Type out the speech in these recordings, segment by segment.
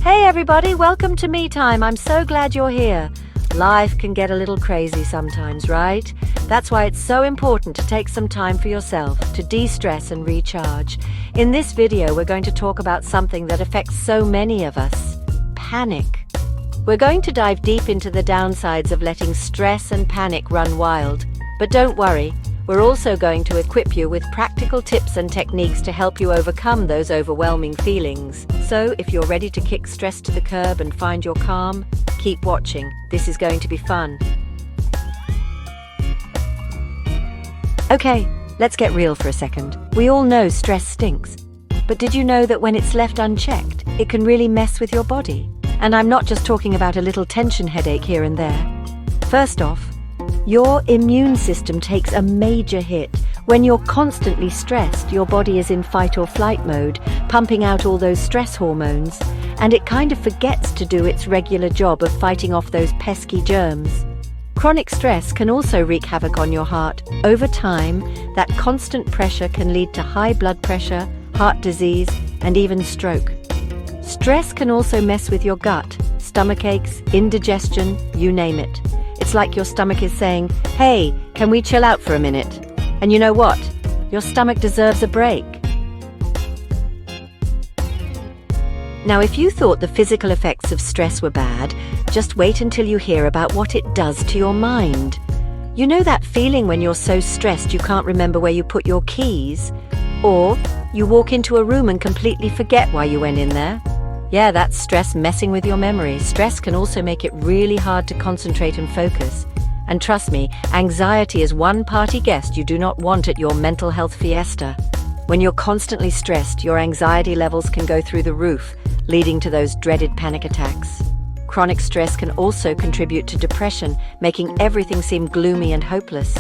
Hey everybody, welcome to Me Time. I'm so glad you're here. Life can get a little crazy sometimes, right? That's why it's so important to take some time for yourself, to de-stress and recharge. In this video, we're going to talk about something that affects so many of us: panic. We're going to dive deep into the downsides of letting stress and panic run wild. But don't worry, we're also going to equip you with practical tips and techniques to help you overcome those overwhelming feelings. So, if you're ready to kick stress to the curb and find your calm, keep watching. This is going to be fun. Okay, let's get real for a second. We all know stress stinks. But did you know that when it's left unchecked, it can really mess with your body? And I'm not just talking about a little tension headache here and there. First off, your immune system takes a major hit. When you're constantly stressed, your body is in fight or flight mode, pumping out all those stress hormones, and it kind of forgets to do its regular job of fighting off those pesky germs. Chronic stress can also wreak havoc on your heart. Over time, that constant pressure can lead to high blood pressure, heart disease, and even stroke. Stress can also mess with your gut, stomach aches, indigestion, you name it. It's like your stomach is saying, "Hey, can we chill out for a minute?" And you know what? Your stomach deserves a break. Now, if you thought the physical effects of stress were bad, just wait until you hear about what it does to your mind. You know that feeling when you're so stressed you can't remember where you put your keys? Or you walk into a room and completely forget why you went in there? Yeah, that's stress messing with your memory. Stress can also make it really hard to concentrate and focus. And trust me, anxiety is one party guest you do not want at your mental health fiesta. When you're constantly stressed, your anxiety levels can go through the roof, leading to those dreaded panic attacks. Chronic stress can also contribute to depression, making everything seem gloomy and hopeless.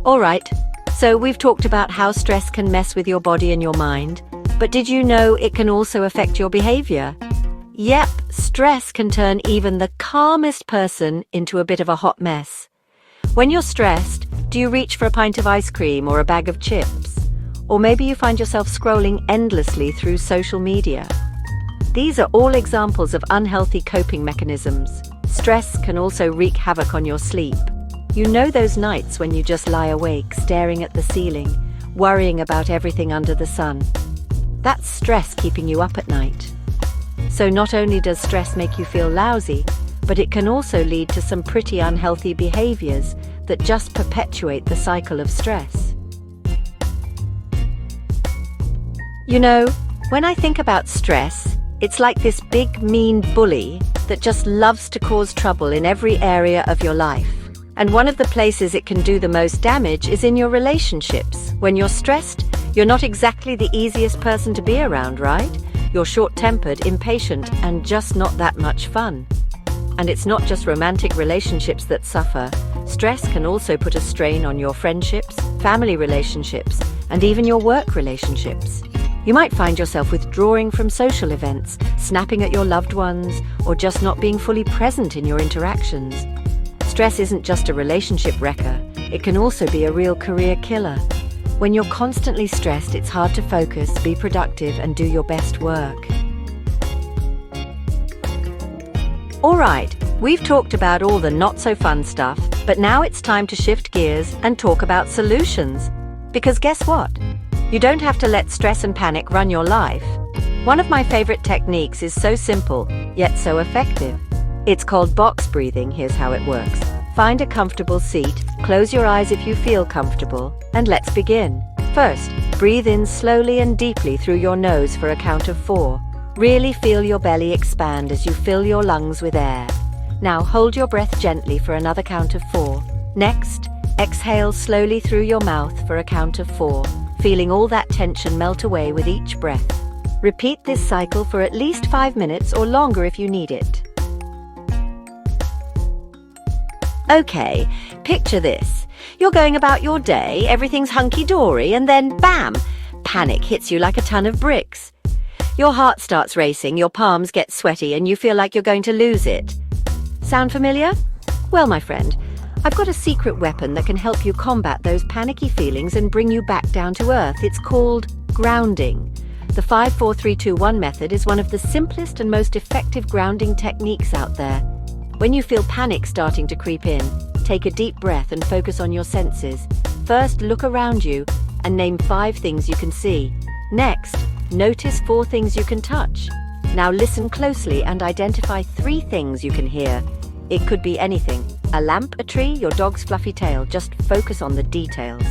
All right, so we've talked about how stress can mess with your body and your mind. But did you know it can also affect your behavior? Yep, stress can turn even the calmest person into a bit of a hot mess. When you're stressed, do you reach for a pint of ice cream or a bag of chips? Or maybe you find yourself scrolling endlessly through social media. These are all examples of unhealthy coping mechanisms. Stress can also wreak havoc on your sleep. You know those nights when you just lie awake, staring at the ceiling, worrying about everything under the sun. That's stress keeping you up at night. So not only does stress make you feel lousy, but it can also lead to some pretty unhealthy behaviors that just perpetuate the cycle of stress. You know, when I think about stress, it's like this big, mean bully that just loves to cause trouble in every area of your life. And one of the places it can do the most damage is in your relationships. When you're stressed, you're not exactly the easiest person to be around, right? You're short-tempered, impatient, and just not that much fun. And it's not just romantic relationships that suffer. Stress can also put a strain on your friendships, family relationships, and even your work relationships. You might find yourself withdrawing from social events, snapping at your loved ones, or just not being fully present in your interactions. Stress isn't just a relationship wrecker, it can also be a real career killer. When you're constantly stressed, it's hard to focus, be productive, and do your best work. All right, we've talked about all the not-so-fun stuff, but now it's time to shift gears and talk about solutions. Because guess what? You don't have to let stress and panic run your life. One of my favorite techniques is so simple, yet so effective. It's called box breathing. Here's how it works. Find a comfortable seat, close your eyes if you feel comfortable, and let's begin. First, breathe in slowly and deeply through your nose for a count of 4. Really feel your belly expand as you fill your lungs with air. Now hold your breath gently for another count of 4. Next, exhale slowly through your mouth for a count of 4, feeling all that tension melt away with each breath. Repeat this cycle for at least 5 minutes or longer if you need it. Okay, picture this. You're going about your day, everything's hunky-dory, and then bam! Panic hits you like a ton of bricks. Your heart starts racing, your palms get sweaty, and you feel like you're going to lose it. Sound familiar? Well, my friend, I've got a secret weapon that can help you combat those panicky feelings and bring you back down to earth. It's called grounding. The 5-4-3-2-1 method is one of the simplest and most effective grounding techniques out there. When you feel panic starting to creep in, take a deep breath and focus on your senses. First, look around you and name 5 things you can see. Next, notice 4 things you can touch. Now listen closely and identify 3 things you can hear. It could be anything: a lamp, a tree, your dog's fluffy tail. Just focus on the details.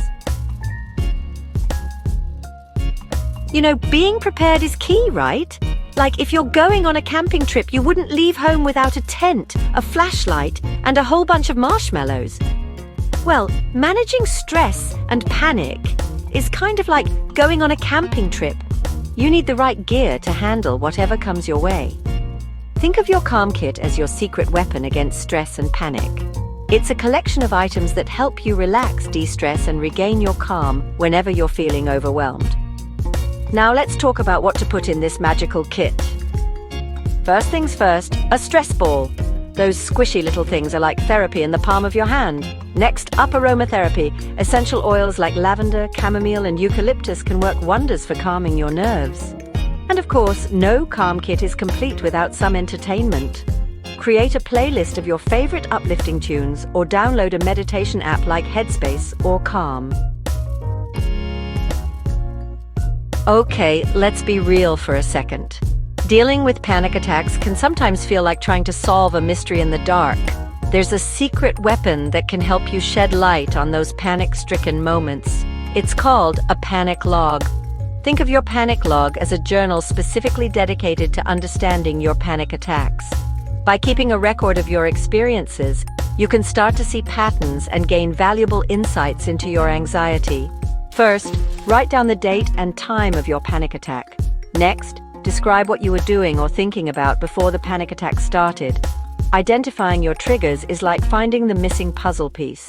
You know, being prepared is key, right? Like if you're going on a camping trip, you wouldn't leave home without a tent, a flashlight, and a whole bunch of marshmallows. Well, managing stress and panic is kind of like going on a camping trip. You need the right gear to handle whatever comes your way. Think of your Calm Kit as your secret weapon against stress and panic. It's a collection of items that help you relax, de-stress, and regain your calm whenever you're feeling overwhelmed. Now let's talk about what to put in this magical kit. First things first, a stress ball. Those squishy little things are like therapy in the palm of your hand. Next up, aromatherapy. Essential oils like lavender, chamomile, and eucalyptus can work wonders for calming your nerves. And of course, no Calm Kit is complete without some entertainment. Create a playlist of your favorite uplifting tunes or download a meditation app like Headspace or Calm. Okay, let's be real for a second. Dealing with panic attacks can sometimes feel like trying to solve a mystery in the dark. There's a secret weapon that can help you shed light on those panic-stricken moments. It's called a panic log. Think of your panic log as a journal specifically dedicated to understanding your panic attacks. By keeping a record of your experiences, you can start to see patterns and gain valuable insights into your anxiety. First, write down the date and time of your panic attack. Next, describe what you were doing or thinking about before the panic attack started. Identifying your triggers is like finding the missing puzzle piece.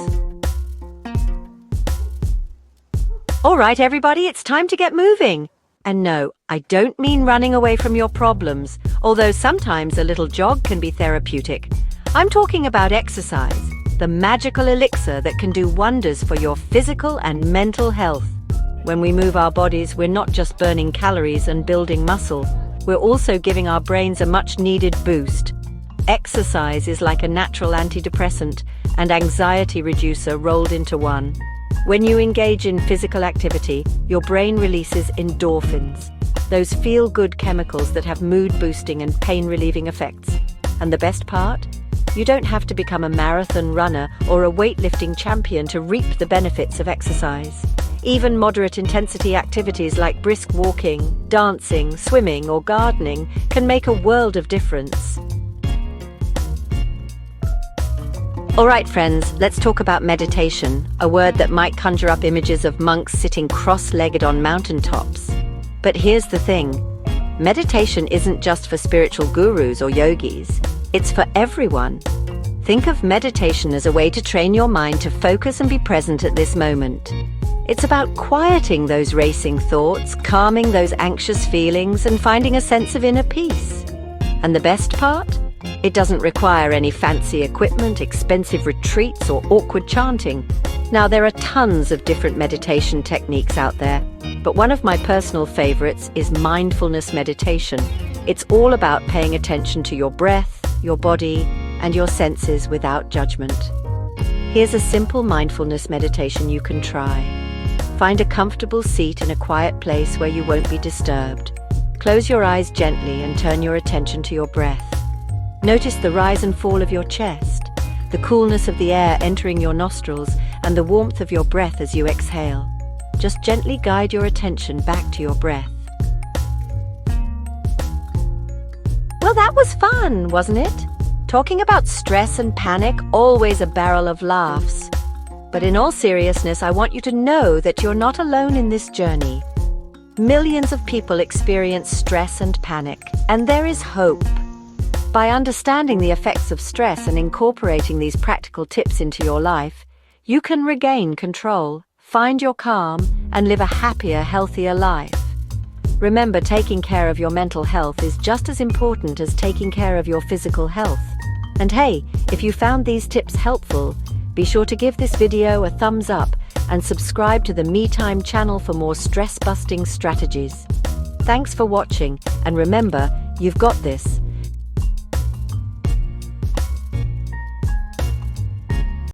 All right, everybody, it's time to get moving. And no, I don't mean running away from your problems, although sometimes a little jog can be therapeutic. I'm talking about exercise, the magical elixir that can do wonders for your physical and mental health. When we move our bodies, we're not just burning calories and building muscle. We're also giving our brains a much-needed boost. Exercise is like a natural antidepressant and anxiety reducer rolled into one. When you engage in physical activity, your brain releases endorphins, those feel-good chemicals that have mood-boosting and pain-relieving effects. And the best part? You don't have to become a marathon runner or a weightlifting champion to reap the benefits of exercise. Even moderate-intensity activities like brisk walking, dancing, swimming, or gardening can make a world of difference. All right, friends, let's talk about meditation, a word that might conjure up images of monks sitting cross-legged on mountaintops. But here's the thing. Meditation isn't just for spiritual gurus or yogis. It's for everyone. Think of meditation as a way to train your mind to focus and be present at this moment. It's about quieting those racing thoughts, calming those anxious feelings, and finding a sense of inner peace. And the best part? It doesn't require any fancy equipment, expensive retreats, or awkward chanting. Now, there are tons of different meditation techniques out there, but one of my personal favorites is mindfulness meditation. It's all about paying attention to your breath, your body, and your senses without judgment. Here's a simple mindfulness meditation you can try. Find a comfortable seat in a quiet place where you won't be disturbed. Close your eyes gently and turn your attention to your breath. Notice the rise and fall of your chest, the coolness of the air entering your nostrils, and the warmth of your breath as you exhale. Just gently guide your attention back to your breath. Well, that was fun, wasn't it? Talking about stress and panic, always a barrel of laughs. But in all seriousness, I want you to know that you're not alone in this journey. Millions of people experience stress and panic, and there is hope. By understanding the effects of stress and incorporating these practical tips into your life, you can regain control, find your calm, and live a happier, healthier life. Remember, taking care of your mental health is just as important as taking care of your physical health. And hey, if you found these tips helpful, be sure to give this video a thumbs up and subscribe to the metime channel for more stress-busting strategies. Thanks for watching, and remember, you've got this.